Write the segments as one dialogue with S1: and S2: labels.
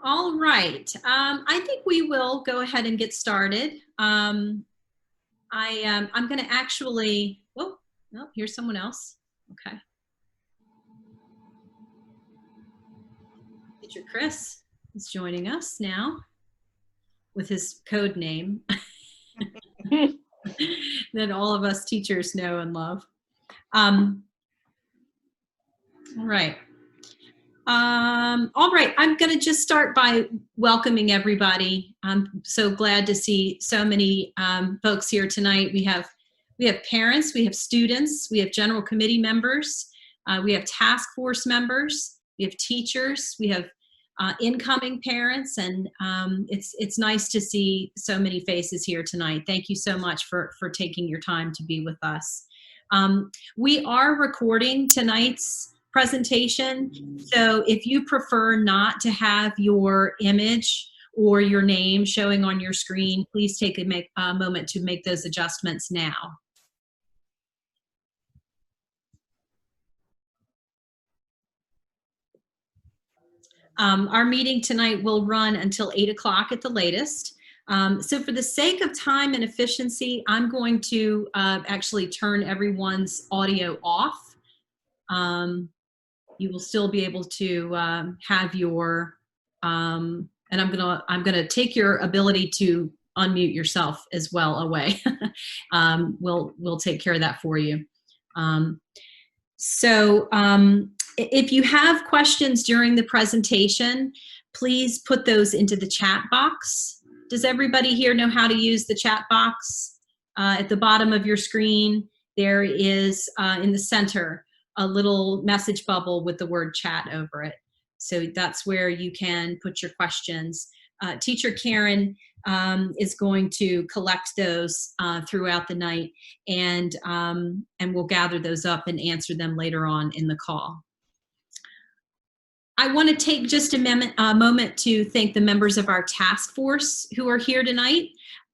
S1: All right. I think we will go ahead and get started. I'm going to actually. Oh, no, here's someone else. Okay. Teacher Chris is joining us now with his code name that all of us teachers know and love. All right. All right, I'm going to just start by welcoming everybody. I'm so glad to see so many folks here tonight. We have parents, we have students, we have general committee members, we have task force members, we have teachers, we have incoming parents, and it's nice to see so many faces here tonight. Thank you so much for taking your time to be with us. We are recording tonight's presentation, so if you prefer not to have your image or your name showing on your screen, please take a moment to make those adjustments now. Our meeting tonight will run until 8 o'clock at the latest. So for the sake of time and efficiency, I'm going to actually turn everyone's audio off. You will still be able to have your, and I'm gonna take your ability to unmute yourself as well away. We'll take care of that for you. If you have questions during the presentation, please put those into the chat box. Does everybody here know how to use the chat box? At the bottom of your screen, there is in the center a little message bubble with the word chat over it. So that's where you can put your questions. Teacher Karen is going to collect those throughout the night, and we'll gather those up and answer them later on in the call. I want to take just a moment to thank the members of our task force who are here tonight.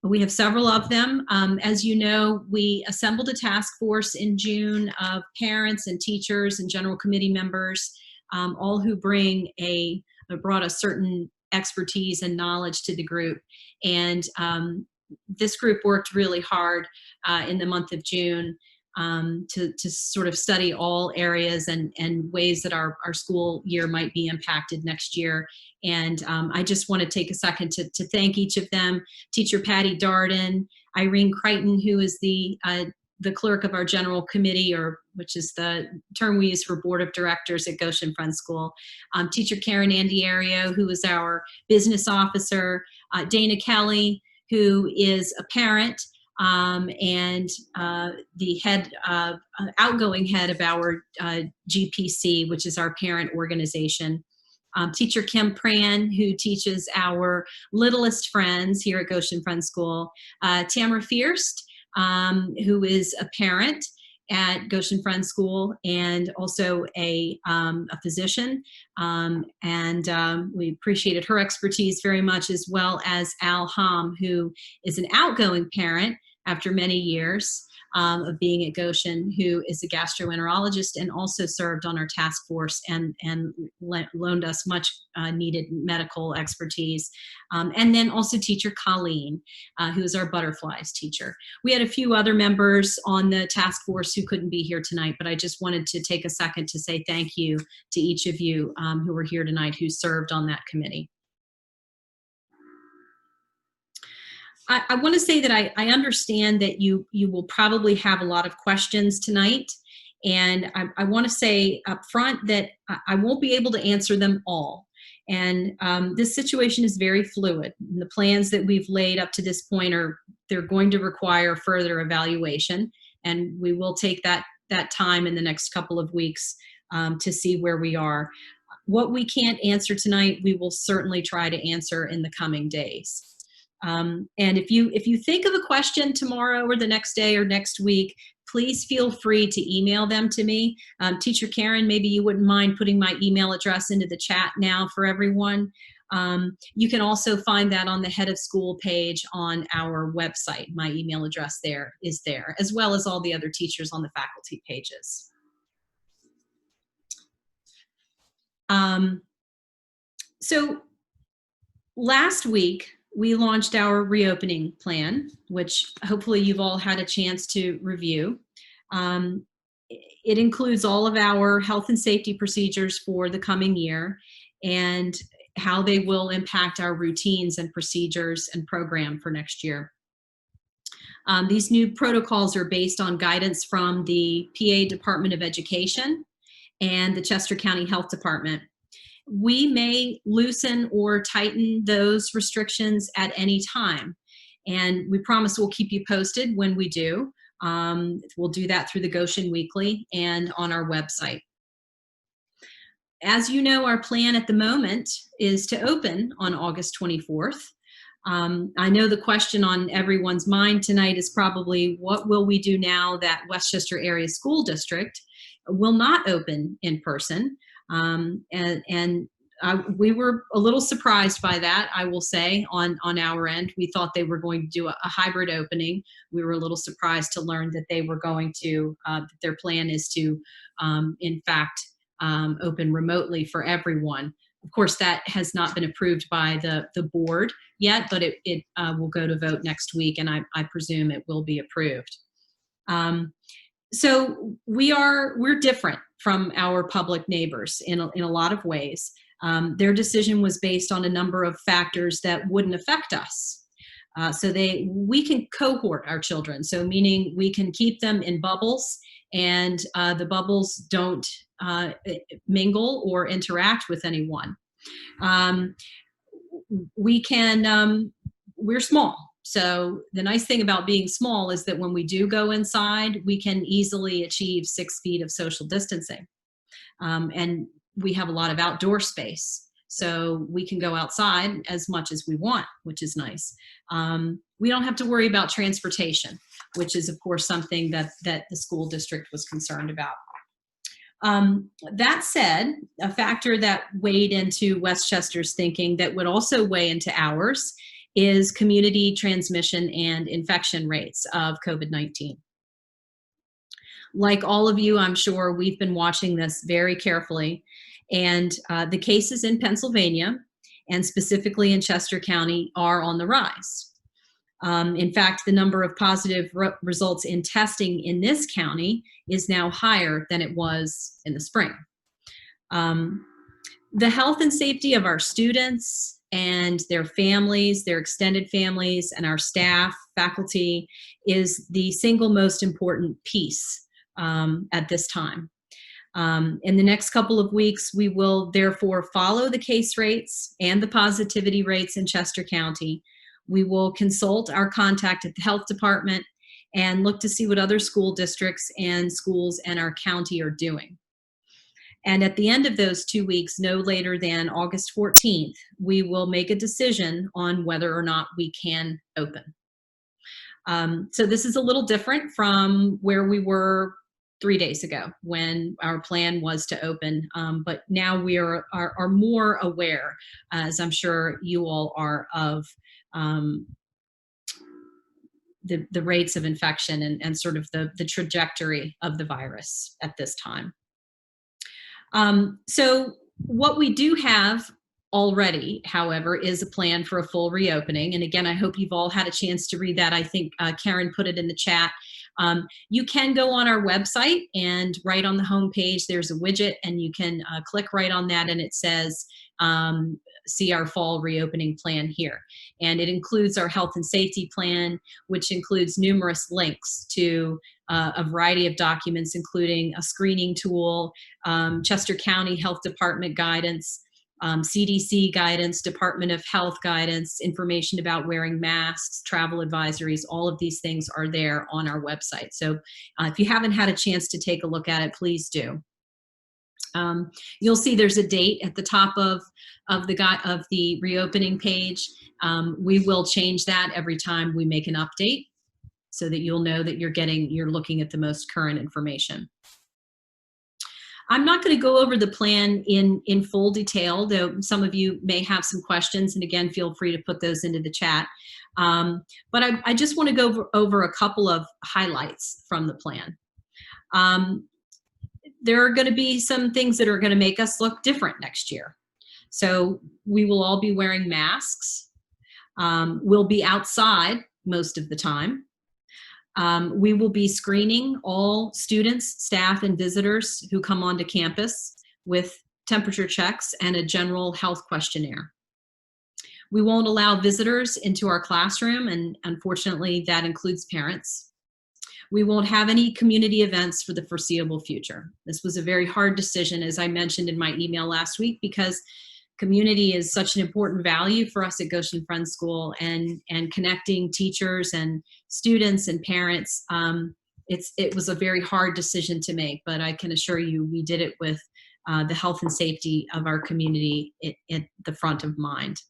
S1: We have several of them. As you know, we assembled a task force in June of parents and teachers and general committee members, all who brought a certain expertise and knowledge to the group. And this group worked really hard in the month of June to sort of study all areas and ways that our school year might be impacted next year. And I just want to take a second to thank each of them. Teacher Patty Darden, Irene Crichton, who is the clerk of our general committee, which is the term we use for board of directors at Goshen Friends School. Teacher Karen Andierio, who is our business officer. Dana Kelly, who is a parent, and the outgoing head of our GPC, which is our parent organization. Teacher Kim Pran, who teaches our littlest friends here at Goshen Friends School. Tamara Fierst, who is a parent at Goshen Friends School and also a physician. We appreciated her expertise very much, as well as Al Hom, who is an outgoing parent after many years of being at Goshen, who is a gastroenterologist and also served on our task force and loaned us much needed medical expertise. And then also teacher Colleen, who is our butterflies teacher. We had a few other members on the task force who couldn't be here tonight, but I just wanted to take a second to say thank you to each of you who were here tonight who served on that committee. I want to say that I understand that you will probably have a lot of questions tonight, and I want to say up front that I won't be able to answer them all. And this situation is very fluid. And the plans that we've laid up to this point they're going to require further evaluation, and we will take that time in the next couple of weeks to see where we are. What we can't answer tonight, we will certainly try to answer in the coming days. And if you think of a question tomorrow or the next day or next week, please feel free to email them to me. Teacher Karen, maybe you wouldn't mind putting my email address into the chat now for everyone. You can also find that on the Head of School page on our website. My email address is there, as well as all the other teachers on the faculty pages. So Last week, we launched our reopening plan, which hopefully you've all had a chance to review. Um, it includes all of our health and safety procedures for the coming year and how they will impact our routines and procedures and program for next year. These new protocols are based on guidance from the PA Department of Education and the Chester County Health Department. We may loosen or tighten those restrictions at any time. And we promise we'll keep you posted when we do. We'll do that through the Goshen Weekly and on our website. As you know, our plan at the moment is to open on August 24th. I know the question on everyone's mind tonight is probably, what will we do now that Westchester Area School District will not open in person? We were a little surprised by that, I will say, on our end. We thought they were going to do a hybrid opening. We were a little surprised to learn that they were going to, their plan is to, in fact, open remotely for everyone. Of course, that has not been approved by the board yet, but it will go to vote next week, and I presume it will be approved. So we're different from our public neighbors in a lot of ways. Their decision was based on a number of factors that wouldn't affect us. We can cohort our children, so meaning we can keep them in bubbles, and the bubbles don't mingle or interact with anyone. We're small. So the nice thing about being small is that when we do go inside, we can easily achieve 6 feet of social distancing. And we have a lot of outdoor space. So we can go outside as much as we want, which is nice. We don't have to worry about transportation, which is, of course, something that the school district was concerned about. That said, a factor that weighed into Westchester's thinking that would also weigh into ours is community transmission and infection rates of COVID-19. Like all of you, I'm sure we've been watching this very carefully, and the cases in Pennsylvania, and specifically in Chester County, are on the rise. In fact, the number of positive results in testing in this county is now higher than it was in the spring. The health and safety of our students and their families, their extended families, and our staff, faculty, is the single most important piece at this time. In the next couple of weeks, we will therefore follow the case rates and the positivity rates in Chester County. We will consult our contact at the health department and look to see what other school districts and schools in our county are doing. And at the end of those 2 weeks, no later than August 14th, we will make a decision on whether or not we can open. So this is a little different from where we were 3 days ago when our plan was to open, but now we are more aware, as I'm sure you all are, of the rates of infection and sort of the trajectory of the virus at this time. So what we do have already, however, is a plan for a full reopening. And again, I hope you've all had a chance to read that. I think Karen put it in the chat. You can go on our website, and right on the home page, there's a widget, and you can click right on that, and it says, see our fall reopening plan here. And it includes our health and safety plan, which includes numerous links to a variety of documents, including a screening tool, Chester County Health Department guidance, CDC guidance, Department of Health guidance, information about wearing masks, travel advisories. All of these things are there on our website. So if you haven't had a chance to take a look at it, please do. You'll see there's a date at the top of the reopening page. We will change that every time we make an update, so that you'll know that you're looking at the most current information. I'm not going to go over the plan in full detail, though some of you may have some questions, and again, feel free to put those into the chat. But I just want to go over a couple of highlights from the plan. There are going to be some things that are going to make us look different next year. So we will all be wearing masks. We'll be outside most of the time. We will be screening all students, staff, and visitors who come onto campus with temperature checks and a general health questionnaire. We won't allow visitors into our classroom, and unfortunately, that includes parents. We won't have any community events for the foreseeable future. This was a very hard decision, as I mentioned in my email last week, because community is such an important value for us at Goshen Friends School, and connecting teachers and students and parents. It was a very hard decision to make, but I can assure you we did it with the health and safety of our community at the front of mind.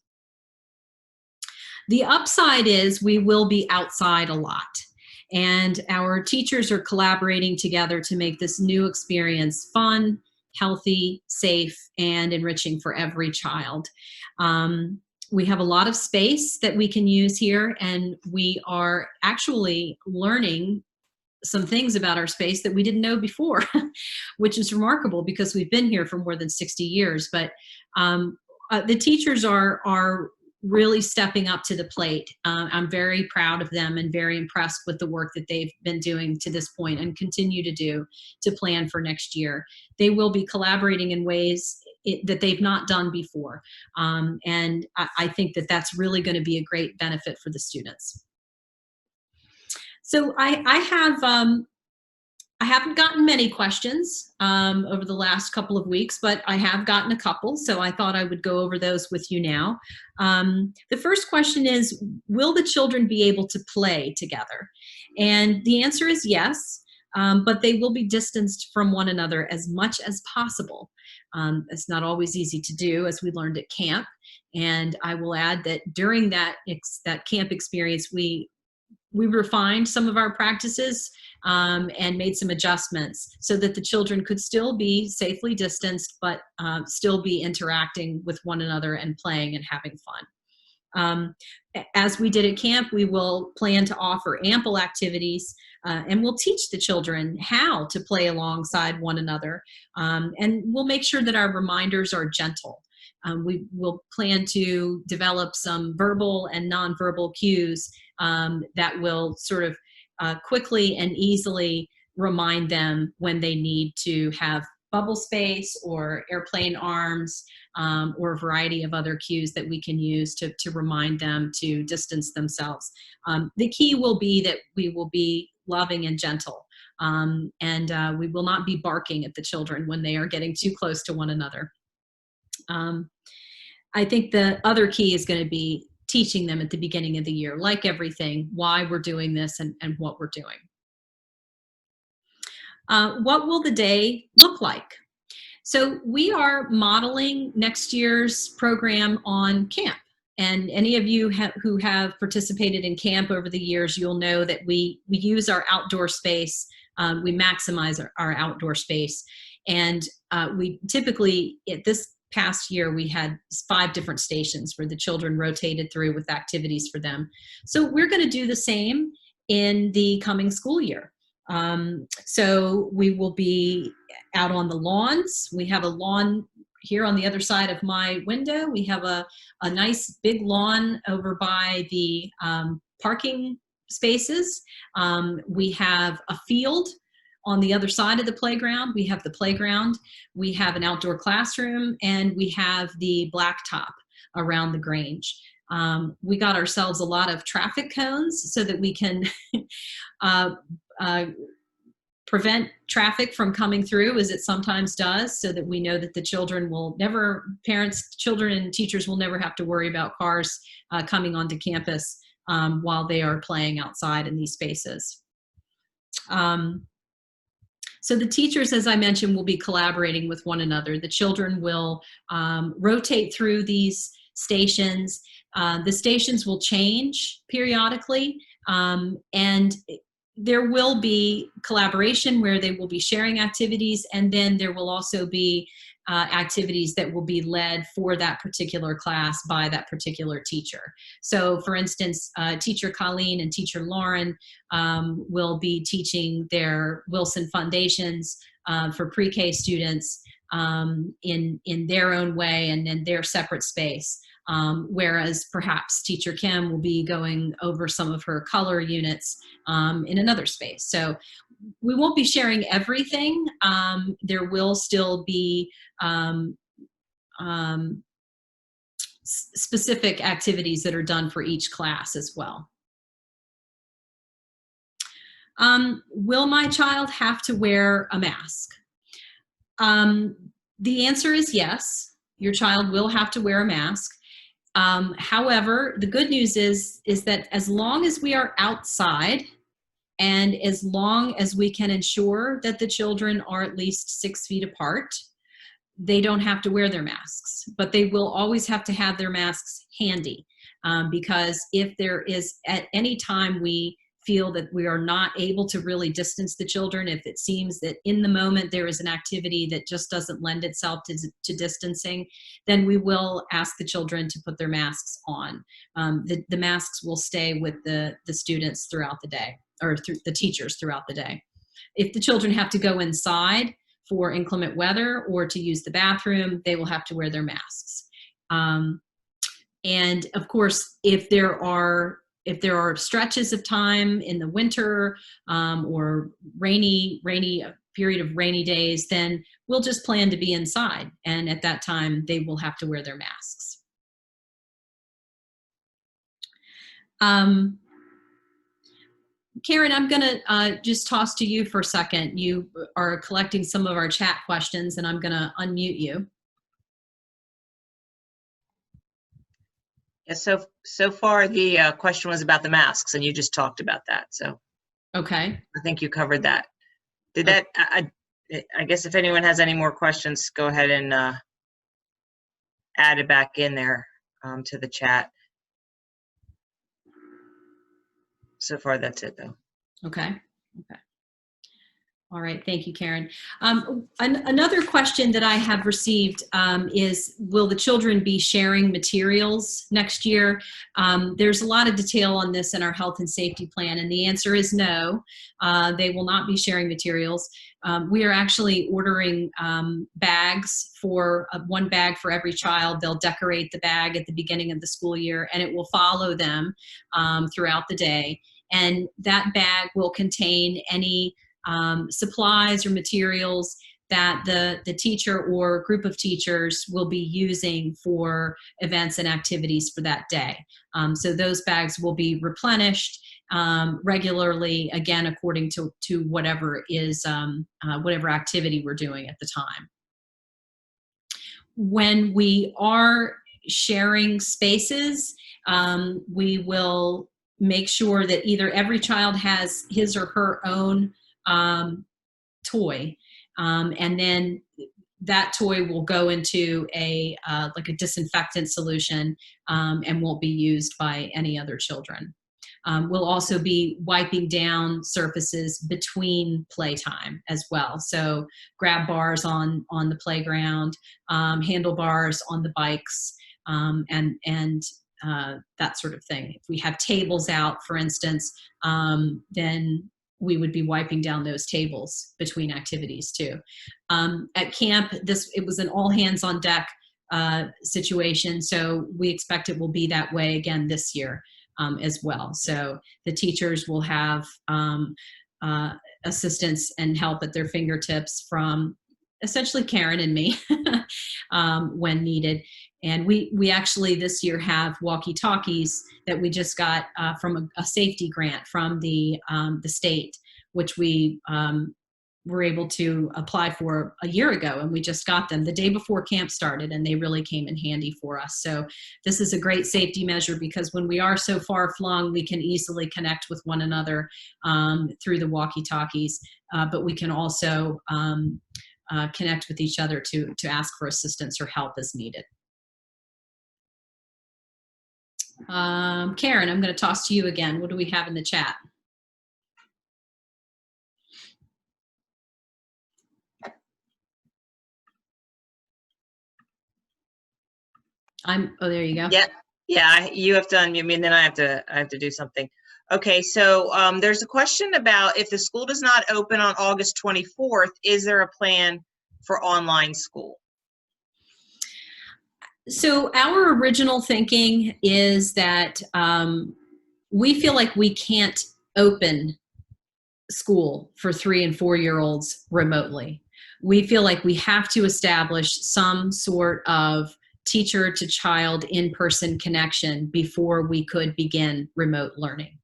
S1: The upside is we will be outside a lot, and our teachers are collaborating together to make this new experience fun, healthy, safe, and enriching for every child. We have a lot of space that we can use here, and we are actually learning some things about our space that we didn't know before, which is remarkable because we've been here for more than 60 years. But the teachers are really stepping up to the plate. I'm very proud of them and very impressed with the work that they've been doing to this point and continue to do to plan for next year. They will be collaborating in ways that they've not done before. And I think that that's really going to be a great benefit for the students. So I haven't gotten many questions over the last couple of weeks, but I have gotten a couple, so I thought I would go over those with you now. The first question is, will the children be able to play together? And the answer is yes, but they will be distanced from one another as much as possible. It's not always easy to do, as we learned at camp. And I will add that during that camp experience, we refined some of our practices and made some adjustments so that the children could still be safely distanced, but still be interacting with one another and playing and having fun. As we did at camp, we will plan to offer ample activities and we'll teach the children how to play alongside one another. And we'll make sure that our reminders are gentle. We will plan to develop some verbal and nonverbal cues that will sort of quickly and easily remind them when they need to have bubble space or airplane arms or a variety of other cues that we can use to remind them to distance themselves. The key will be that we will be loving and gentle, and we will not be barking at the children when they are getting too close to one another. I think the other key is going to be teaching them at the beginning of the year, like everything, why we're doing this and what we're doing. What will the day look like? So we are modeling next year's program on camp. And any of you who have participated in camp over the years, you'll know that we use our outdoor space. We maximize our outdoor space. And we typically, at this past year, we had 5 different stations where the children rotated through with activities for them. So we're going to do the same in the coming school year. So we will be out on the lawns. We have a lawn here on the other side of my window. We have a nice big lawn over by the parking spaces. We have a field on the other side of the playground. We have the playground, we have an outdoor classroom, and we have the blacktop around the Grange. We got ourselves a lot of traffic cones so that we can prevent traffic from coming through, as it sometimes does, so that we know that the children will never, parents, children, and teachers will never have to worry about cars coming onto campus while they are playing outside in these spaces. So the teachers, as I mentioned, will be collaborating with one another. The children will rotate through these stations. The stations will change periodically, and there will be collaboration where they will be sharing activities, and then there will also be activities that will be led for that particular class by that particular teacher. So for instance, teacher Colleen and teacher Lauren will be teaching their Wilson Foundations for pre-K students in their own way and in their separate space. Whereas perhaps teacher Kim will be going over some of her color units in another space. So we won't be sharing everything. There will still be specific activities that are done for each class as well. Will my child have to wear a mask? The answer is yes. Your child will have to wear a mask. However, the good news is that as long as we are outside and as long as we can ensure that the children are at least 6 feet apart, they don't have to wear their masks, but they will always have to have their masks handy, because if there is at any time we feel that we are not able to really distance the children, if it seems that in the moment there is an activity that just doesn't lend itself to distancing, then we will ask the children to put their masks on. The masks will stay with the students throughout the day, or through the teachers throughout the day. If the children have to go inside for inclement weather or to use the bathroom, they will have to wear their masks. And of course, if there are stretches of time in the winter or rainy period of rainy days, then we'll just plan to be inside. And at that time, they will have to wear their masks. Karen, I'm gonna just toss to you for a second. You are collecting some of our chat questions, and I'm gonna unmute you.
S2: Yeah, so far the question was about the masks, and you just talked about that. So
S1: okay,
S2: I think you covered that. Did that? I guess if anyone has any more questions, go ahead and add it back in there to the chat. So far, that's it, though.
S1: Okay. All right, thank you, Karen. Another question that I have received is, will the children be sharing materials next year? There's a lot of detail on this in our health and safety plan, and the answer is no. They will not be sharing materials. We are actually ordering bags for one bag for every child. They'll decorate the bag at the beginning of the school year, and it will follow them throughout the day. And that bag will contain any supplies or materials that the teacher or group of teachers will be using for events and activities for that day. So those bags will be replenished regularly, again, according to whatever is whatever activity we're doing at the time. When we are sharing spaces, we will make sure that either every child has his or her own toy, and then that toy will go into like a disinfectant solution and won't be used by any other children. We'll also be wiping down surfaces between playtime as well. So grab bars on the playground, handlebars on the bikes, and that sort of thing. If we have tables out, for instance, then we would be wiping down those tables between activities too. At camp, it was an all hands on deck situation, so we expect it will be that way again this year as well. So the teachers will have assistance and help at their fingertips from essentially Karen and me when needed. And we actually this year have walkie-talkies that we just got from a safety grant from the state, which we were able to apply for a year ago, and we just got them the day before camp started, and they really came in handy for us. So this is a great safety measure, because when we are so far flung, we can easily connect with one another through the walkie-talkies, but we can also connect with each other to ask for assistance or help as needed. Karen, I'm going to toss to you again. What do we have in the chat? Oh, there you go.
S2: Yeah, you have to unmute me, and then I have to do something. Okay, so there's a question about, if the school does not open on August 24th, is there a plan for online school?
S1: So our original thinking is that we feel like we can't open school for 3 and 4-year-olds remotely. We feel like we have to establish some sort of teacher to child in-person connection before we could begin remote learning.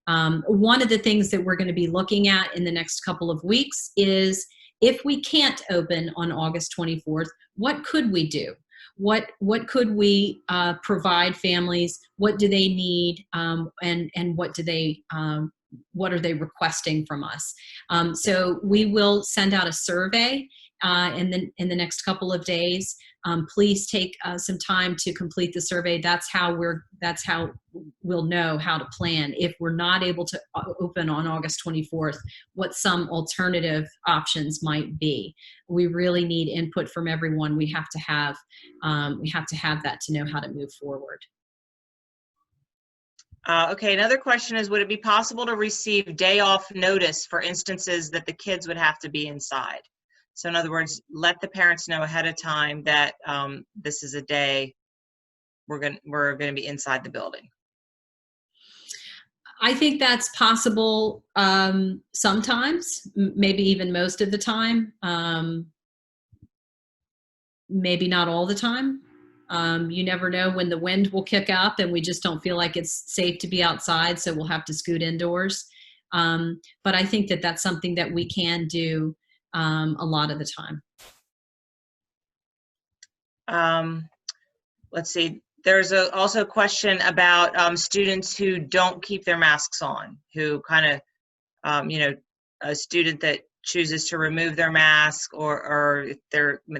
S1: One of the things that we're going to be looking at in the next couple of weeks is, if we can't open on August 24th, what could we do? What could we provide families? What do they need? And what are they requesting from us? So we will send out a survey in the next couple of days. Please take some time to complete the survey. That's how we'll know how to plan. If we're not able to open on August 24th, what some alternative options might be. We really need input from everyone. We have to have that to know how to move forward.
S2: Okay, another question is, would it be possible to receive day off notice for instances that the kids would have to be inside? So in other words, let the parents know ahead of time that this is a day we're going to be inside the building.
S1: I think that's possible sometimes, maybe even most of the time, maybe not all the time. You never know when the wind will kick up and we just don't feel like it's safe to be outside, so we'll have to scoot indoors. But I think that that's something that we can do a lot of the time.
S2: Let's see. There's also a question about students who don't keep their masks on, who kind of, a student that chooses to remove their mask, or if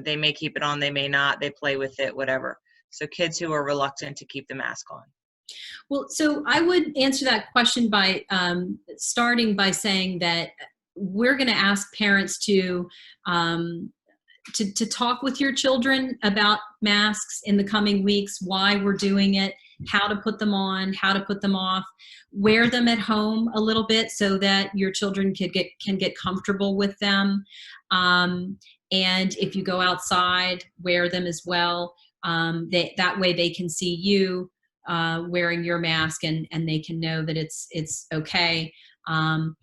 S2: they may keep it on, they may not, they play with it, whatever. So kids who are reluctant to keep the mask on.
S1: Well, so I would answer that question by starting by saying that we're going to ask parents to talk with your children about masks in the coming weeks, why we're doing it, how to put them on, how to put them off. Wear them at home a little bit so that your children can get comfortable with them. And if you go outside, wear them as well. That way they can see you wearing your mask, and they can know that it's okay. And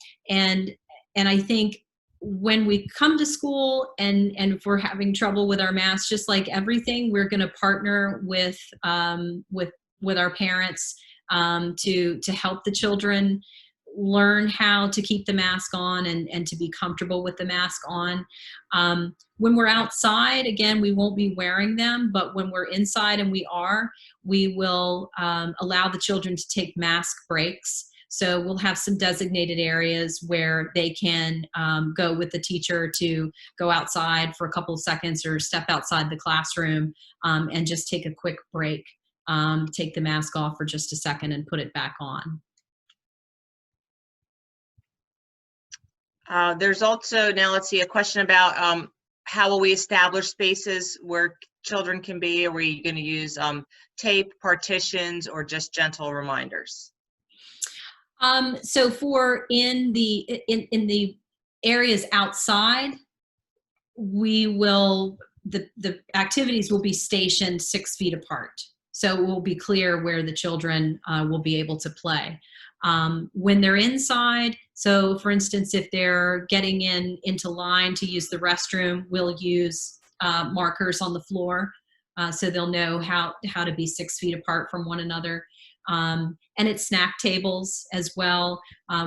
S1: I think when we come to school and if we're having trouble with our masks, just like everything, we're going to partner with our parents to help the children learn how to keep the mask on and to be comfortable with the mask on. When we're outside, again, we won't be wearing them, but when we're inside, and we will allow the children to take mask breaks. So we'll have some designated areas where they can go with the teacher to go outside for a couple of seconds or step outside the classroom and just take a quick break, take the mask off for just a second and put it back on.
S2: There's also, now let's see, a question about how will we establish spaces where children can be? Are we going to use tape, partitions, or just gentle reminders?
S1: So for in the areas outside, the activities will be stationed 6 feet apart. So it will be clear where the children will be able to play. When they're inside, so for instance, if they're getting into line to use the restroom, we'll use markers on the floor so they'll know how to be 6 feet apart from one another. And at snack tables as well,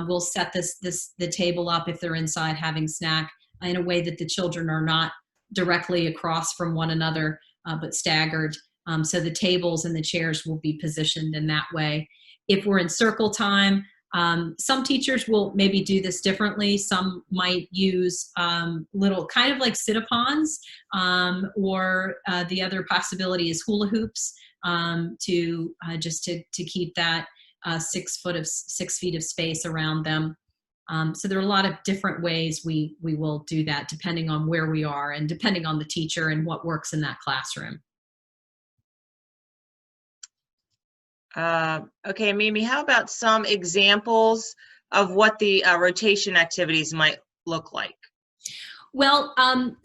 S1: we'll set the table up if they're inside having snack in a way that the children are not directly across from one another, but staggered. So the tables and the chairs will be positioned in that way. If we're in circle time, some teachers will maybe do this differently. Some might use little kind of like sit-upons, or the other possibility is hula hoops to keep that 6 feet of space around them. So there are a lot of different ways we will do that depending on where we are and depending on the teacher and what works in that classroom.
S2: Okay, Mimi, how about some examples of what the rotation activities might look like?
S1: Well,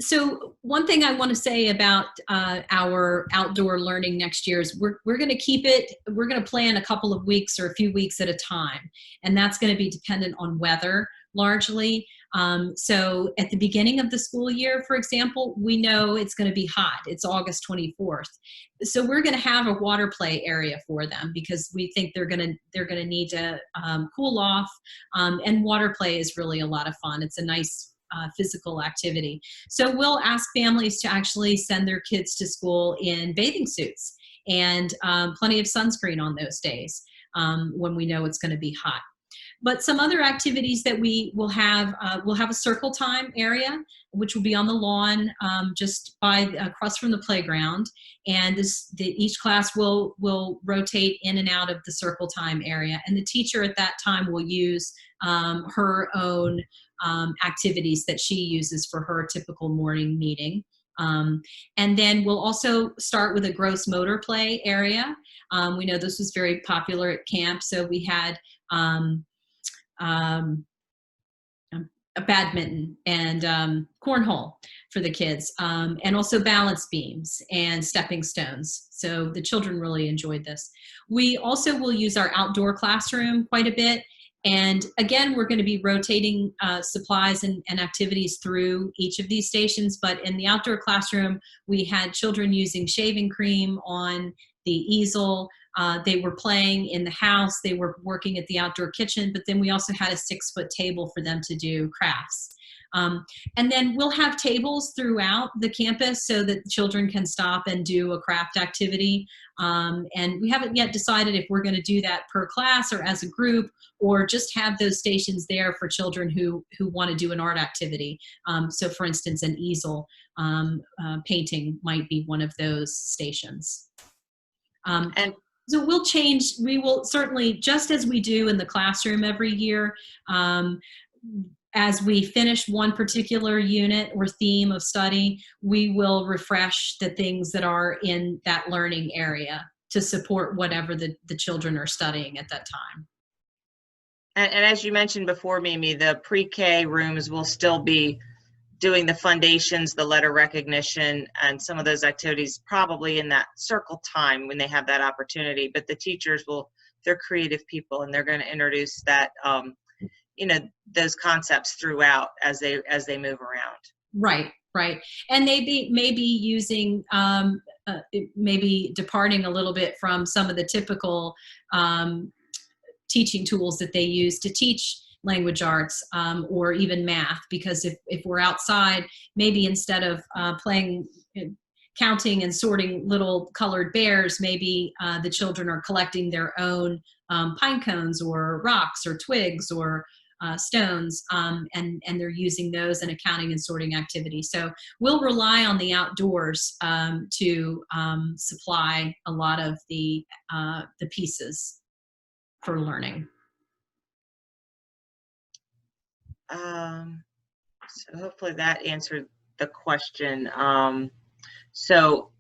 S1: so one thing I want to say about our outdoor learning next year is we're going to keep it, we're going to plan a couple of weeks or a few weeks at a time. And that's going to be dependent on weather largely. So at the beginning of the school year, for example, we know it's going to be hot. It's August 24th. So we're going to have a water play area for them because we think they're going to need to cool off. And water play is really a lot of fun. It's a nice physical activity. So we'll ask families to actually send their kids to school in bathing suits and plenty of sunscreen on those days when we know it's going to be hot. But some other activities that we'll have a circle time area, which will be on the lawn just across from the playground. And each class will rotate in and out of the circle time area. And the teacher at that time will use her own activities that she uses for her typical morning meeting. And then we'll also start with a gross motor play area. We know this was very popular at camp, so we had a badminton and cornhole for the kids, and also balance beams and stepping stones. So the children really enjoyed this. We also will use our outdoor classroom quite a bit. And again, we're going to be rotating supplies and activities through each of these stations. But in the outdoor classroom, we had children using shaving cream on the easel. They were playing in the house. They were working at the outdoor kitchen. But then we also had a 6-foot table for them to do crafts. And then we'll have tables throughout the campus so that children can stop and do a craft activity. And we haven't yet decided if we're going to do that per class or as a group, or just have those stations there for children who want to do an art activity. So for instance, an easel painting might be one of those stations.
S2: And
S1: so we'll change, we will certainly, just as we do in the classroom every year, as we finish one particular unit or theme of study, we will refresh the things that are in that learning area to support whatever the children are studying at that time.
S2: And as you mentioned before, Mimi, the pre-K rooms will still be doing the foundations, the letter recognition, and some of those activities probably in that circle time when they have that opportunity. But the teachers they're creative people, and they're going to introduce that, those concepts throughout as they move around.
S1: Right. And they may be using, maybe departing a little bit from some of the typical teaching tools that they use to teach language arts or even math, because if we're outside, maybe instead of playing, counting and sorting little colored bears, maybe the children are collecting their own pine cones or rocks or twigs or stones, and they're using those in a counting and sorting activity. So we'll rely on the outdoors to supply a lot of the pieces for learning.
S2: So hopefully that answered the question. So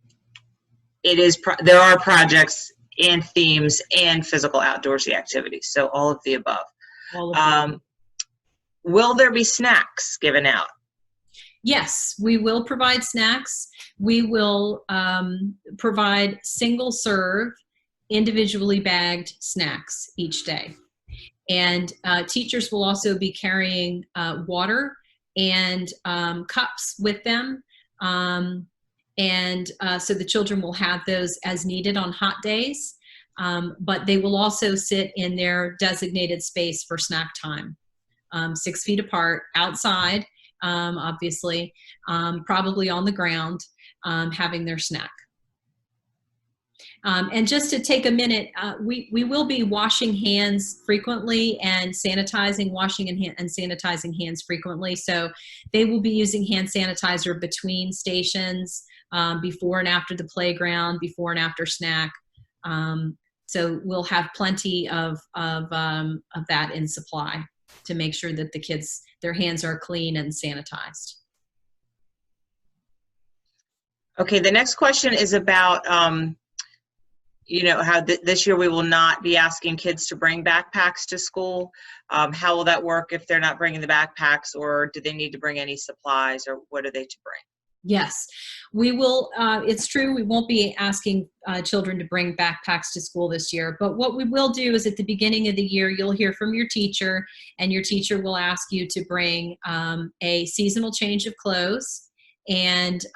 S2: it is, there are projects and themes and physical outdoorsy activities. So all of the above. Will there be snacks given out?
S1: Yes, we will provide snacks. We will provide single serve, individually bagged snacks each day. And teachers will also be carrying water and cups with them. So the children will have those as needed on hot days. But they will also sit in their designated space for snack time, 6 feet apart, outside, obviously, probably on the ground, having their snack. And just to take a minute, we will be washing hands frequently and washing and sanitizing hands frequently. So they will be using hand sanitizer between stations, before and after the playground, before and after snack. So we'll have plenty of that in supply to make sure that the kids, their hands are clean and sanitized.
S2: Okay, the next question is about you know, how this year we will not be asking kids to bring backpacks to school. How will that work if they're not bringing the backpacks, or do they need to bring any supplies, or what are they to bring?
S1: Yes, we will. It's true, we won't be asking children to bring backpacks to school this year, but what we will do is at the beginning of the year, you'll hear from your teacher, and your teacher will ask you to bring a seasonal change of clothes, and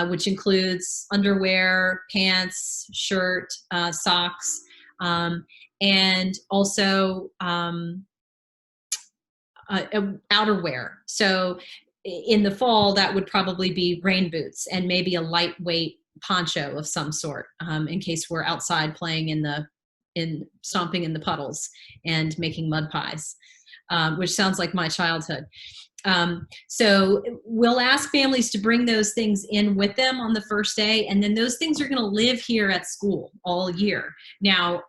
S1: which includes underwear, pants, shirt, socks, and also outerwear. So in the fall, that would probably be rain boots and maybe a lightweight poncho of some sort, in case we're outside playing in stomping in the puddles and making mud pies, which sounds like my childhood. So we'll ask families to bring those things in with them on the first day, and then those things are going to live here at school all year. Now,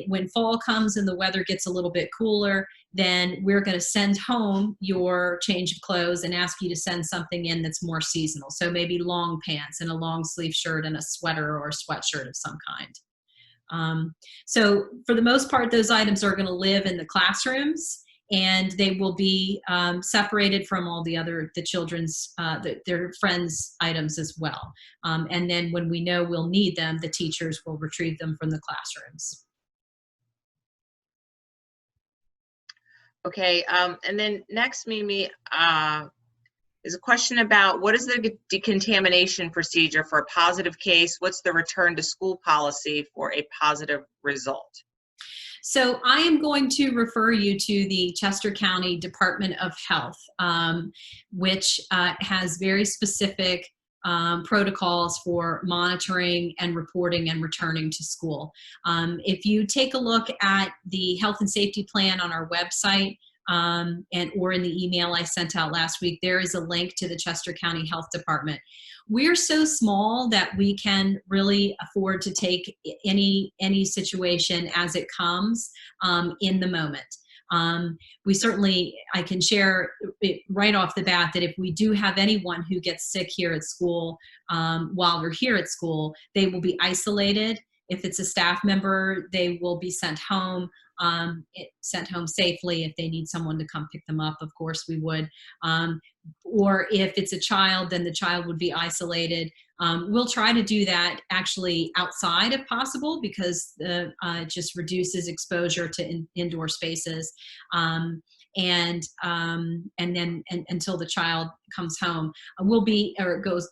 S1: when fall comes and the weather gets a little bit cooler, then we're going to send home your change of clothes and ask you to send something in that's more seasonal. So maybe long pants and a long sleeve shirt and a sweater or a sweatshirt of some kind. So for the most part, those items are going to live in the classrooms, and they will be separated from all the children's, their friends' items as well. And then when we know we'll need them, the teachers will retrieve them from the classrooms.
S2: Okay, and then next, Mimi, is a question about what is the decontamination procedure for a positive case? What's the return to school policy for a positive result?
S1: So I am going to refer you to the Chester County Department of Health, which has very specific protocols for monitoring and reporting and returning to school. If you take a look at the health and safety plan on our website, or in the email I sent out last week, there is a link to the Chester County Health Department. We're so small that we can really afford to take any situation as it comes, in the moment. We certainly, I can share it right off the bat that if we do have anyone who gets sick here at school, while we're here at school, they will be isolated. If it's a staff member, they will be sent home safely. If they need someone to come pick them up, of course we would. Or if it's a child, then the child would be isolated. We'll try to do that actually outside if possible, because it just reduces exposure to indoor spaces. And then until the child comes home,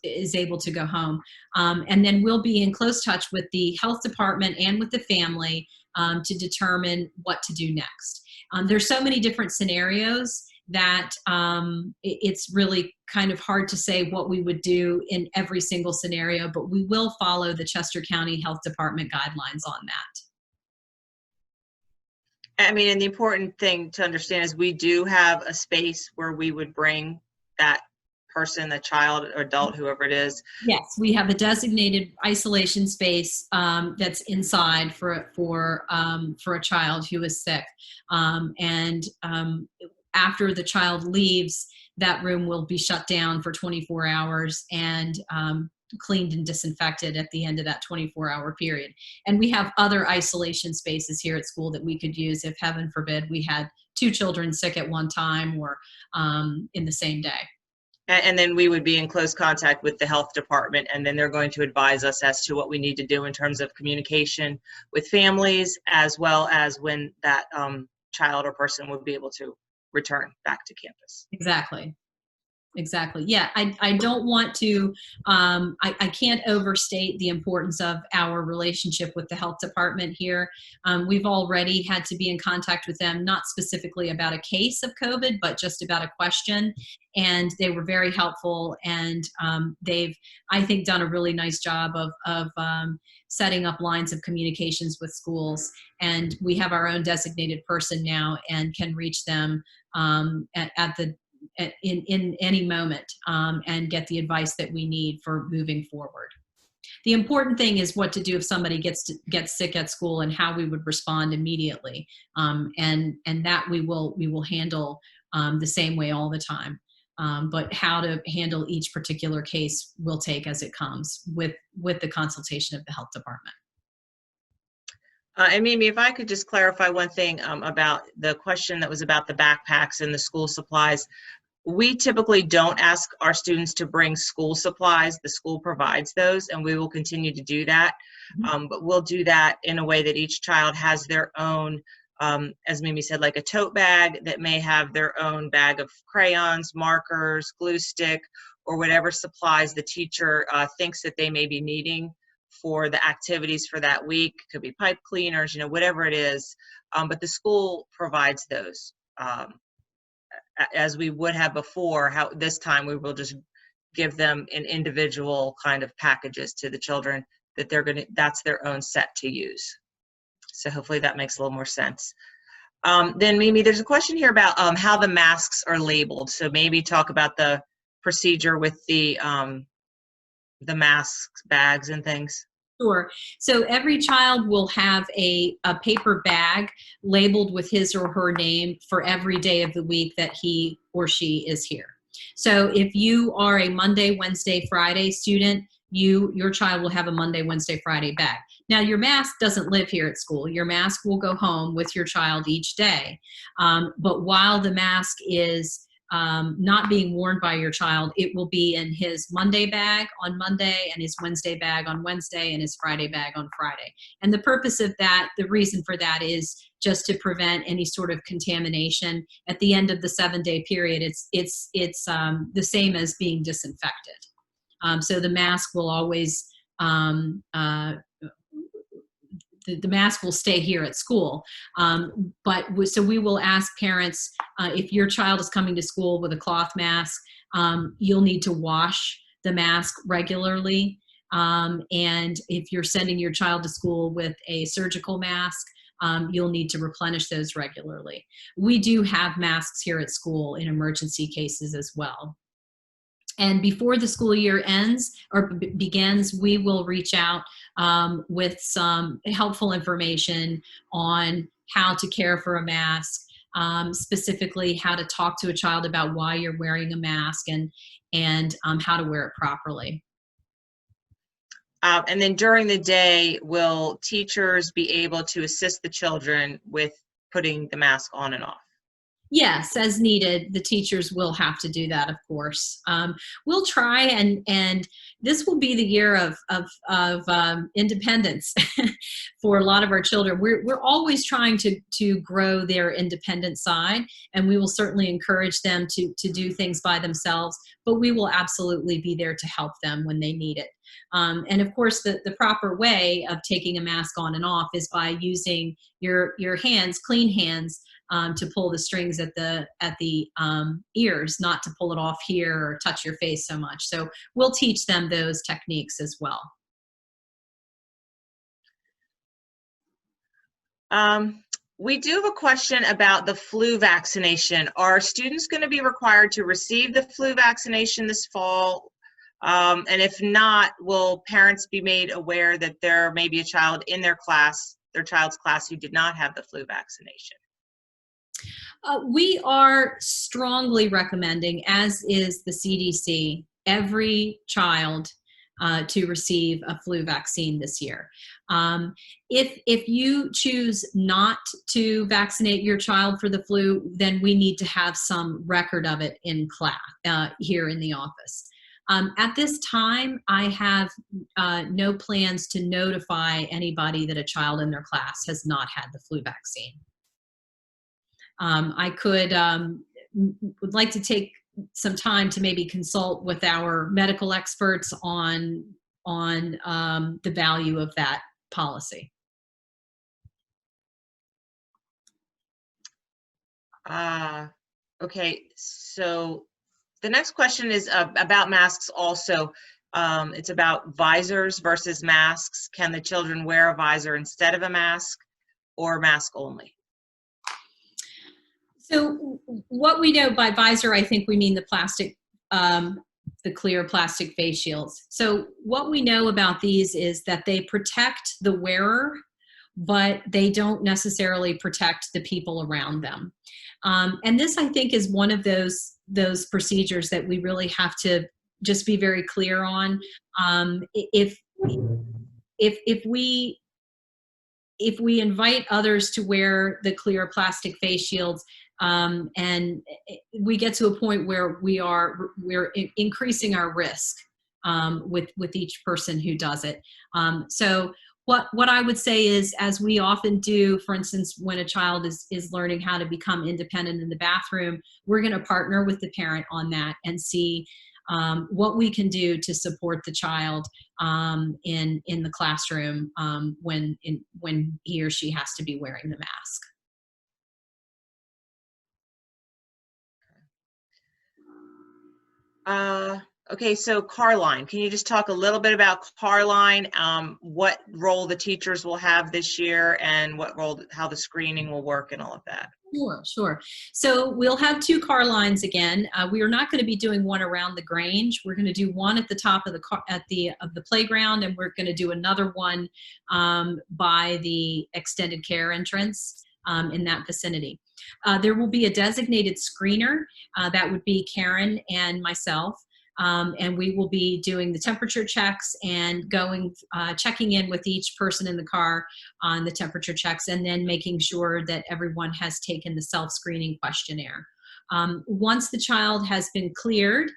S1: is able to go home. And then we'll be in close touch with the health department and with the family to determine what to do next. There's so many different scenarios that it's really kind of hard to say what we would do in every single scenario, but we will follow the Chester County Health Department guidelines on that.
S2: I mean, and the important thing to understand is we do have a space where we would bring that person, the child or adult, whoever it is.
S1: Yes, we have a designated isolation space that's inside for a child who is sick. After the child leaves, that room will be shut down for 24 hours and cleaned and disinfected at the end of that 24-hour period. And we have other isolation spaces here at school that we could use if, heaven forbid, we had 2 children sick at one time or in the same day.
S2: And then we would be in close contact with the health department, and then they're going to advise us as to what we need to do in terms of communication with families, as well as when that child or person would be able to return back to campus.
S1: Exactly. Yeah, I don't want to, I can't overstate the importance of our relationship with the health department here. We've already had to be in contact with them, not specifically about a case of COVID, but just about a question. And they were very helpful, and they've, I think, done a really nice job of setting up lines of communications with schools. And we have our own designated person now and can reach them in any moment and get the advice that we need for moving forward. The important thing is what to do if somebody gets sick at school and how we would respond immediately. And that we will handle the same way all the time. But how to handle each particular case we'll take as it comes with the consultation of the health department.
S2: And Mimi, if I could just clarify one thing about the question that was about the backpacks and the school supplies. We typically don't ask our students to bring school supplies. The school provides those, and we will continue to do that. But we'll do that in a way that each child has their own, as Mimi said, like a tote bag that may have their own bag of crayons, markers, glue stick, or whatever supplies the teacher thinks that they may be needing for the activities for that week. Could be pipe cleaners, whatever it is. But the school provides those. As we would have before, how this time we will just give them in individual kind of packages to the children that that's their own set to use. So hopefully that makes a little more sense. Then Mimi, there's a question here about how the masks are labeled. So maybe talk about the procedure with the masks, bags and things.
S1: Sure. So every child will have a paper bag labeled with his or her name for every day of the week that he or she is here. So if you are a Monday, Wednesday, Friday student, your child will have a Monday, Wednesday, Friday bag. Now your mask doesn't live here at school. Your mask will go home with your child each day. But while the mask is not being worn by your child, it will be in his Monday bag on Monday and his Wednesday bag on Wednesday and his Friday bag on Friday. And the purpose of that, the reason for that is just to prevent any sort of contamination. At the end of the 7-day period, it's the same as being disinfected. So the mask will always the mask will stay here at school. So we will ask parents, if your child is coming to school with a cloth mask, you'll need to wash the mask regularly. And if you're sending your child to school with a surgical mask, you'll need to replenish those regularly. We do have masks here at school in emergency cases as well. And before the school year ends or begins, we will reach out with some helpful information on how to care for a mask, specifically how to talk to a child about why you're wearing a mask and how to wear it properly.
S2: And then during the day, will teachers be able to assist the children with putting the mask on and off?
S1: Yes, as needed, the teachers will have to do that, of course. We'll try, and this will be the year of independence for a lot of our children. We're always trying to grow their independent side, and we will certainly encourage them to do things by themselves, but we will absolutely be there to help them when they need it. And of course, the proper way of taking a mask on and off is by using your hands, clean hands, to pull the strings at the ears, not to pull it off here or touch your face so much. So we'll teach them those techniques as well.
S2: We do have a question about the flu vaccination. Are students going to be required to receive the flu vaccination this fall? And if not, will parents be made aware that there may be a child in their child's class who did not have the flu vaccination?
S1: We are strongly recommending, as is the CDC, every child to receive a flu vaccine this year. If you choose not to vaccinate your child for the flu, then we need to have some record of it in class here in the office. At this time, I have no plans to notify anybody that a child in their class has not had the flu vaccine. I would like to take some time to maybe consult with our medical experts on the value of that policy.
S2: Okay, so the next question is about masks also. It's about visors versus masks. Can the children wear a visor instead of a mask, or mask only?
S1: So what we know by visor, I think we mean the plastic, the clear plastic face shields. So what we know about these is that they protect the wearer, but they don't necessarily protect the people around them. And this, I think, is one of those procedures that we really have to just be very clear on. If we if we invite others to wear the clear plastic face shields, and we get to a point where we're increasing our risk with each person who does it. So what I would say is, as we often do, for instance, when a child is learning how to become independent in the bathroom, we're going to partner with the parent on that and see what we can do to support the child in the classroom when he or she has to be wearing the mask.
S2: Okay, so Carline, can you just talk a little bit about Carline, what role the teachers will have this year, and what role, how the screening will work and all of that?
S1: Sure. So we'll have 2 car lines again. We are not going to be doing one around the Grange. We're going to do one at the top of the playground, and we're going to do another one by the extended care entrance in that vicinity. There will be a designated screener. That would be Karen and myself. And we will be doing the temperature checks and checking in with each person in the car on the temperature checks, and then making sure that everyone has taken the self-screening questionnaire. Once the child has been cleared,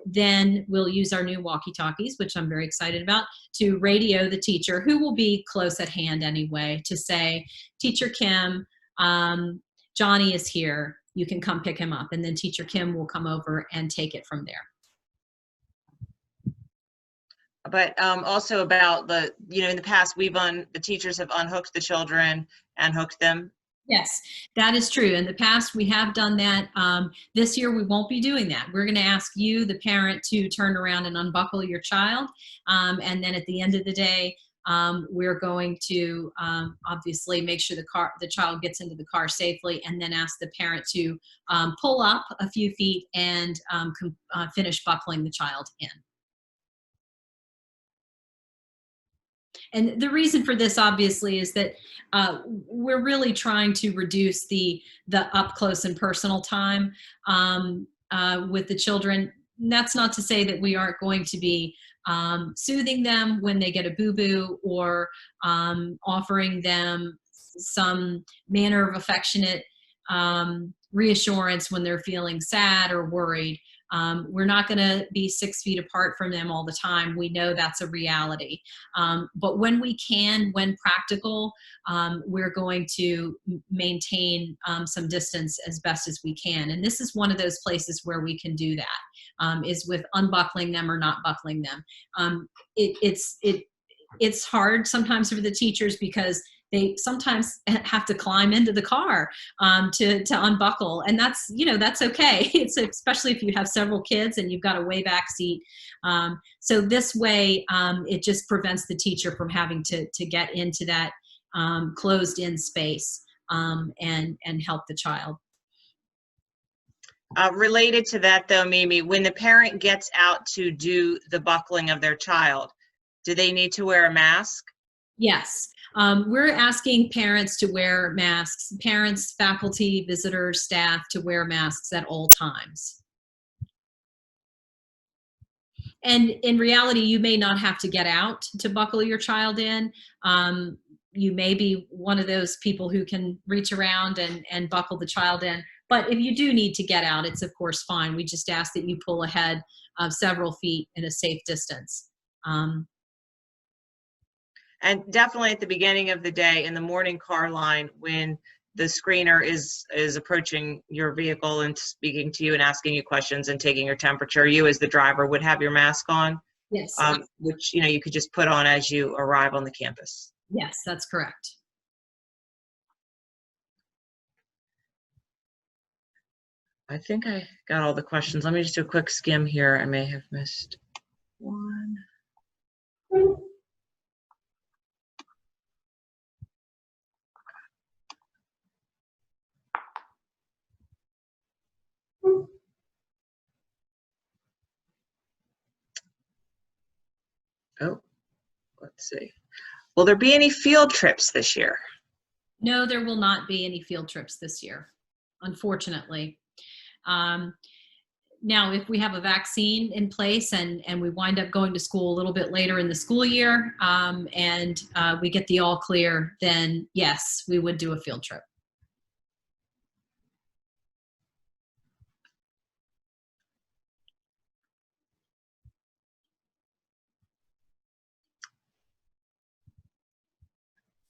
S1: then we'll use our new walkie-talkies, which I'm very excited about, to radio the teacher, who will be close at hand anyway, to say, Teacher Kim, Johnny is here. You can come pick him up. And then Teacher Kim will come over and take it from there.
S2: But also about in the past, the teachers have unhooked the children and hooked them.
S1: Yes, that is true. In the past, we have done that. This year, we won't be doing that. We're going to ask you, the parent, to turn around and unbuckle your child. And then at the end of the day, we're going to obviously make sure the child gets into the car safely, and then ask the parent to pull up a few feet and finish buckling the child in. And the reason for this, obviously, is that we're really trying to reduce the up close and personal time with the children. And that's not to say that we aren't going to be soothing them when they get a boo-boo, or offering them some manner of affectionate reassurance when they're feeling sad or worried. We're not going to be 6 feet apart from them all the time. We know that's a reality. But when we can, when practical, we're going to maintain some distance as best as we can. And this is one of those places where we can do that, is with unbuckling them or not buckling them. It's hard sometimes for the teachers, because they sometimes have to climb into the car to unbuckle, and that's okay. It's especially if you have several kids and you've got a way back seat. So this way, it just prevents the teacher from having to get into that closed-in space and help the child.
S2: Related to that, though, Mimi, when the parent gets out to do the buckling of their child, do they need to wear a mask?
S1: Yes. We're asking parents to wear masks, parents, faculty, visitors, staff, to wear masks at all times. And in reality, you may not have to get out to buckle your child in. You may be one of those people who can reach around and buckle the child in. But if you do need to get out, it's of course fine. We just ask that you pull ahead of several feet in a safe distance.
S2: And definitely at the beginning of the day, in the morning car line, when the screener is approaching your vehicle and speaking to you and asking you questions and taking your temperature, you as the driver would have your mask on.
S1: Yes.
S2: Which you could just put on as you arrive on the campus.
S1: Yes, that's correct.
S2: I think I got all the questions. Let me just do a quick skim here. I may have missed one. Oh, let's see. Will there be any field trips this year?
S1: No, there will not be any field trips this year, unfortunately. now, if we have a vaccine in place and we wind up going to school a little bit later in the school year, and we get the all clear, then yes, we would do a field trip.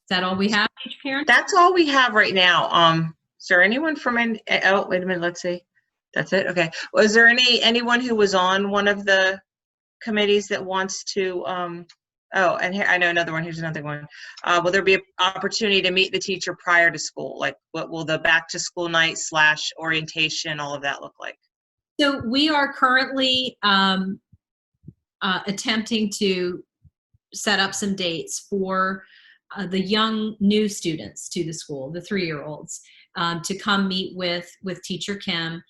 S1: Is that all we have, each parent?
S2: That's all we have right now. Is there anyone from oh, wait a minute, let's see. That's it? Okay. Was there anyone who was on one of the committees that wants to, oh, and here, I know another one, here's another one. Will there be an opportunity to meet the teacher prior to school? Like, what will the back to school night / orientation, all of that look like?
S1: So we are currently attempting to set up some dates for the young new students to the school, the 3-year-olds, to come meet with Teacher Kim.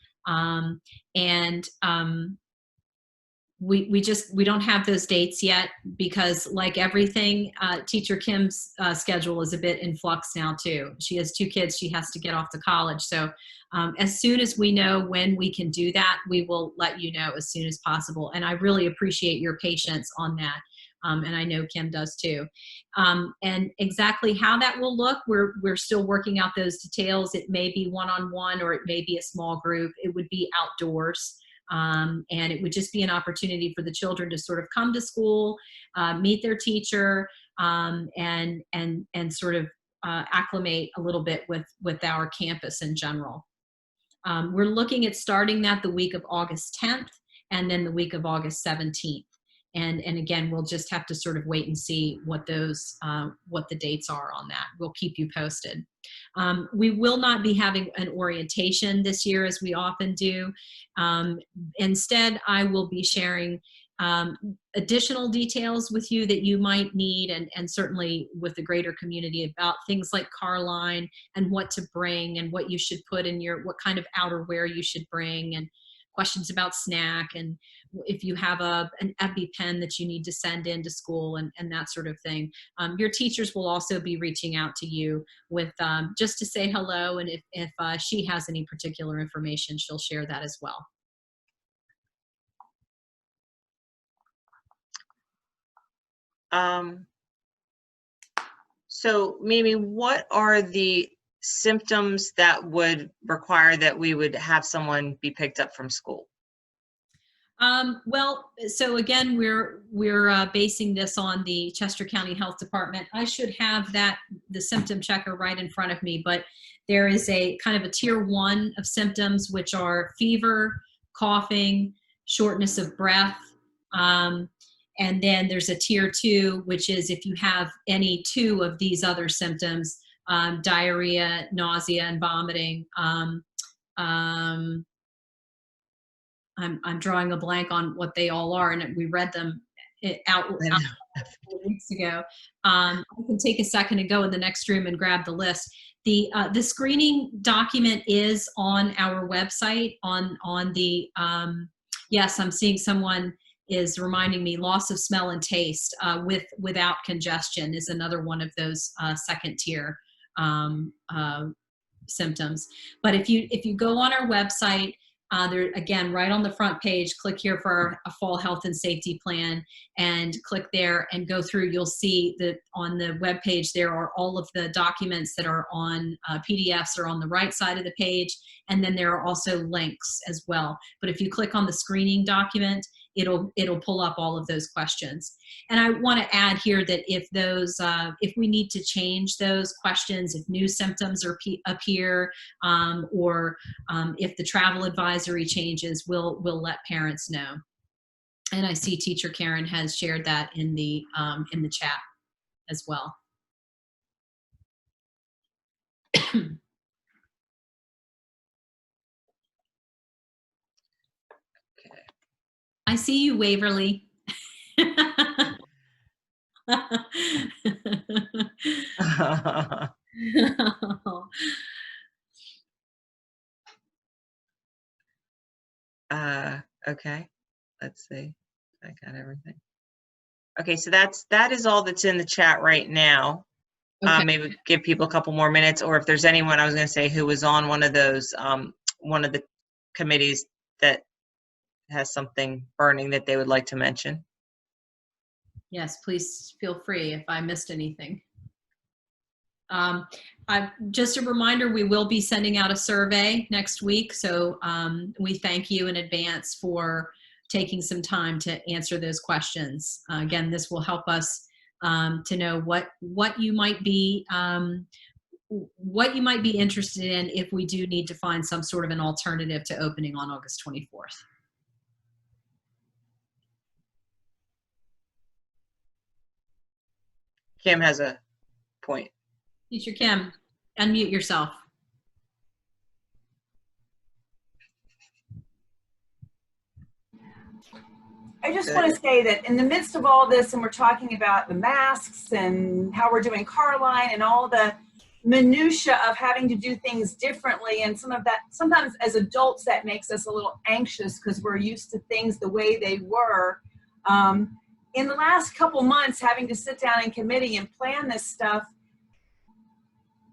S1: We don't have those dates yet because, like everything, Teacher Kim's schedule is a bit in flux now too. She has 2 kids she has to get off to college. So as soon as we know when we can do that, we will let you know as soon as possible. And I really appreciate your patience on that. And I know Kim does too. And exactly how that will look, we're still working out those details. It may be one-on-one or it may be a small group. It would be outdoors. And it would just be an opportunity for the children to sort of come to school, meet their teacher, and sort of acclimate a little bit with our campus in general. We're looking at starting that the week of August 10th and then the week of August 17th. And again, we'll just have to sort of wait and see what those what the dates are on that. We'll keep you posted. We will not be having an orientation this year as we often do. Instead, I will be sharing additional details with you that you might need, and certainly with the greater community, about things like car line and what to bring and what you should put in what kind of outerwear you should bring, and questions about snack, and if you have an EpiPen that you need to send into school, and that sort of thing. Your teachers will also be reaching out to you with just to say hello, and if she has any particular information, she'll share that as well.
S2: So Mimi, what are the symptoms that would require that we would have someone be picked up from school?
S1: Well, so again, we're basing this on the Chester County Health Department. I should have the symptom checker right in front of me, but there is a kind of a tier 1 of symptoms, which are fever, coughing, shortness of breath. And then there's a tier 2, which is if you have any 2 of these other symptoms, diarrhea, nausea, and vomiting. I'm drawing a blank on what they all are, and we read them out a couple of weeks ago. I can take a second and go in the next room and grab the list. The screening document is on our website. On the yes, I'm seeing someone is reminding me, loss of smell and taste without congestion is another one of those second tier symptoms. But if you go on our website, there again, right on the front page, click here for a fall health and safety plan, and click there and go through. You'll see that on the web page there are all of the documents that are on PDFs are on the right side of the page, and then there are also links as well. But if you click on the screening document, it'll pull up all of those questions. And I want to add here that if we need to change those questions, if new symptoms appear, or if the travel advisory changes, we'll let parents know. And I see Teacher Karen has shared that in the chat as well. I see you, Waverly.
S2: Okay, let's see. I got everything. Okay, so that is all that's in the chat right now. Okay. Maybe give people a couple more minutes, or if there's anyone, I was going to say, who was on one of those, one of the committees that has something burning that they would like to mention.
S1: Yes, please feel free if I missed anything. Just a reminder, we will be sending out a survey next week, so we thank you in advance for taking some time to answer those questions. Again, this will help us to know what you might be interested in if we do need to find some sort of an alternative to opening on August 24th.
S2: Kim has a point.
S1: Teacher Kim, unmute yourself.
S3: I just want to say that in the midst of all this, and we're talking about the masks and how we're doing car line and all the minutia of having to do things differently, and some of that, sometimes as adults, that makes us a little anxious because we're used to things the way they were. In the last couple months, having to sit down in committee and plan this stuff,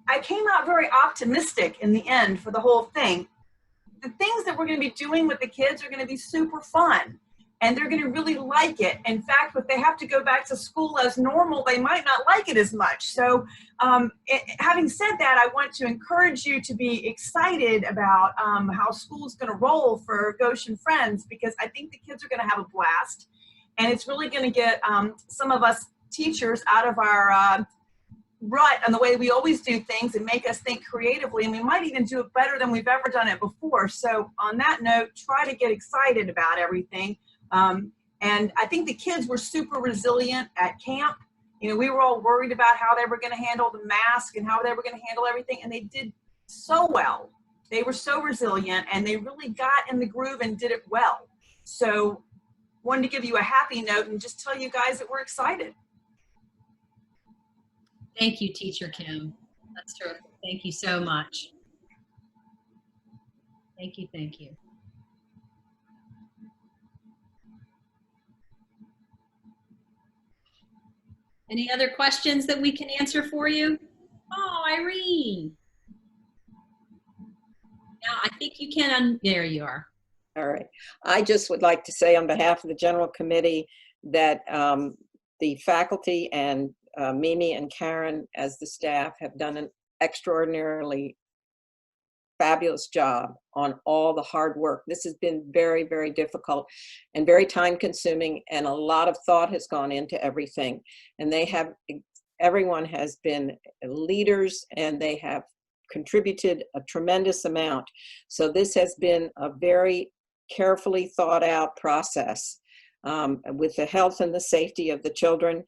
S3: I came out very optimistic in the end for the whole thing. The things that we're going to be doing with the kids are going to be super fun, and they're going to really like it. In fact, if they have to go back to school as normal, they might not like it as much. So having said that, I want to encourage you to be excited about how school's going to roll for Goshen Friends, because I think the kids are going to have a blast, and it's really going to get some of us teachers out of our rut and the way we always do things and make us think creatively, and we might even do it better than we've ever done it before. So on that note, try to get excited about everything. And I think the kids were super resilient at camp. You know, we were all worried about how they were going to handle the mask and how they were going to handle everything, and they did so well. They were so resilient, and they really got in the groove and did it well. So wanted to give you a happy note and just tell you guys that we're excited.
S1: Thank you, Teacher Kim. That's terrific. Thank you so much. Thank you, thank you. Any other questions that we can answer for you? Oh, Irene. Now, I think you can, there you are.
S4: All right. I just would like to say on behalf of the General Committee that the faculty and Mimi and Karen as the staff have done an extraordinarily fabulous job on all the hard work. This has been very, very difficult and very time consuming, and a lot of thought has gone into everything. And everyone has been leaders, and they have contributed a tremendous amount. So this has been a very carefully thought out process with the health and the safety of the children,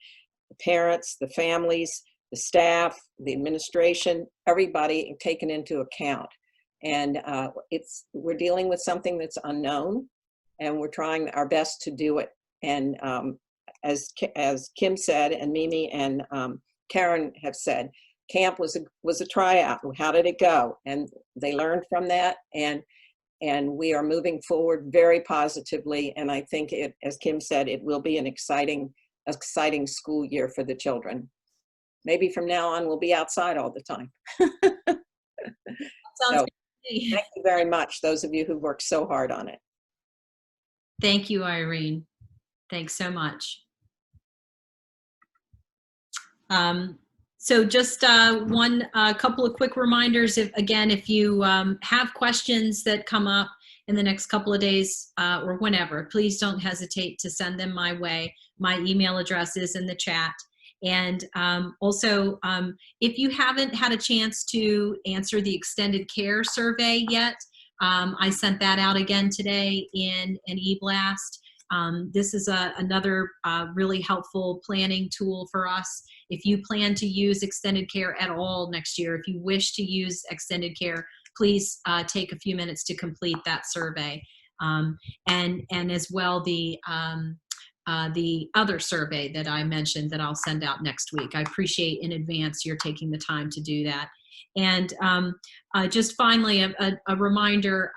S4: the parents, the families, the staff, the administration, everybody taken into account. And we're dealing with something that's unknown, and we're trying our best to do it. And as Kim said, and Mimi and Karen have said, camp was a tryout. How did it go? And they learned from that, and we are moving forward very positively. And I think it, as Kim said, it will be an exciting school year for the children. Maybe from now on, we'll be outside all the time. So, thank you very much, those of you who worked so hard on it.
S1: Thank you, Irene. Thanks so much. So just couple of quick reminders. If you have questions that come up in the next couple of days or whenever, please don't hesitate to send them my way. My email address is in the chat. And also, if you haven't had a chance to answer the extended care survey yet, I sent that out again today in an e-blast. This is another really helpful planning tool for us. If you plan to use extended care at all next year, if you wish to use extended care, please take a few minutes to complete that survey. And as well, the other survey that I mentioned that I'll send out next week. I appreciate in advance you're taking the time to do that. And just finally, a reminder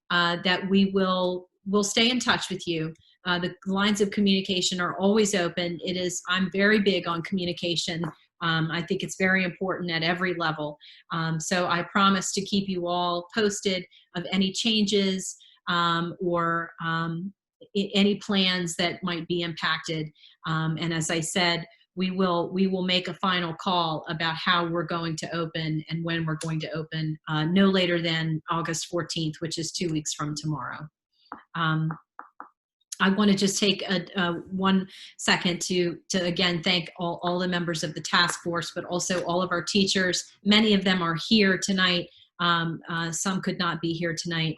S1: that we'll stay in touch with you. The lines of communication are always open. I'm very big on communication. I think it's very important at every level. So I promise to keep you all posted of any changes, or any plans that might be impacted. And as I said, we will make a final call about how we're going to open and when we're going to open, no later than August 14th, which is 2 weeks from tomorrow. I want to just take 1 second to again thank all the members of the task force, but also all of our teachers. Many of them are here tonight. Some could not be here tonight,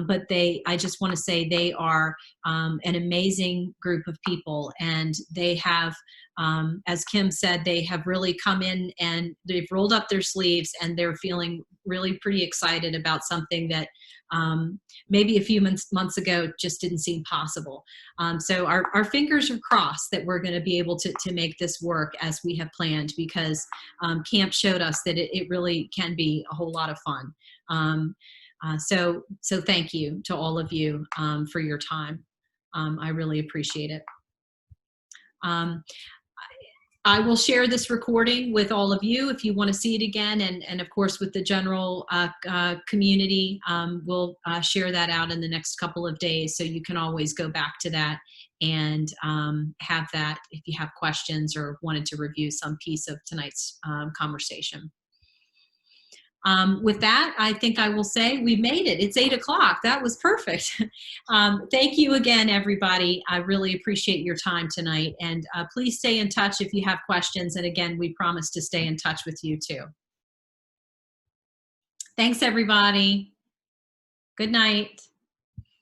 S1: but I just want to say they are an amazing group of people, and they have, as Kim said, they have really come in and they've rolled up their sleeves, and they're feeling really pretty excited about something that maybe a few months ago just didn't seem possible. So our fingers are crossed that we're going to be able to make this work as we have planned, because camp showed us that it really can be a whole lot of fun. So thank you to all of you for your time. I really appreciate it. I will share this recording with all of you if you want to see it again, and of course with the general community. We'll share that out in the next couple of days, so you can always go back to that and have that if you have questions or wanted to review some piece of tonight's conversation. With that, I think I will say we made it. It's 8 o'clock. That was perfect. Thank you again, everybody. I really appreciate your time tonight. And please stay in touch if you have questions. And again, we promise to stay in touch with you too. Thanks, everybody. Good night.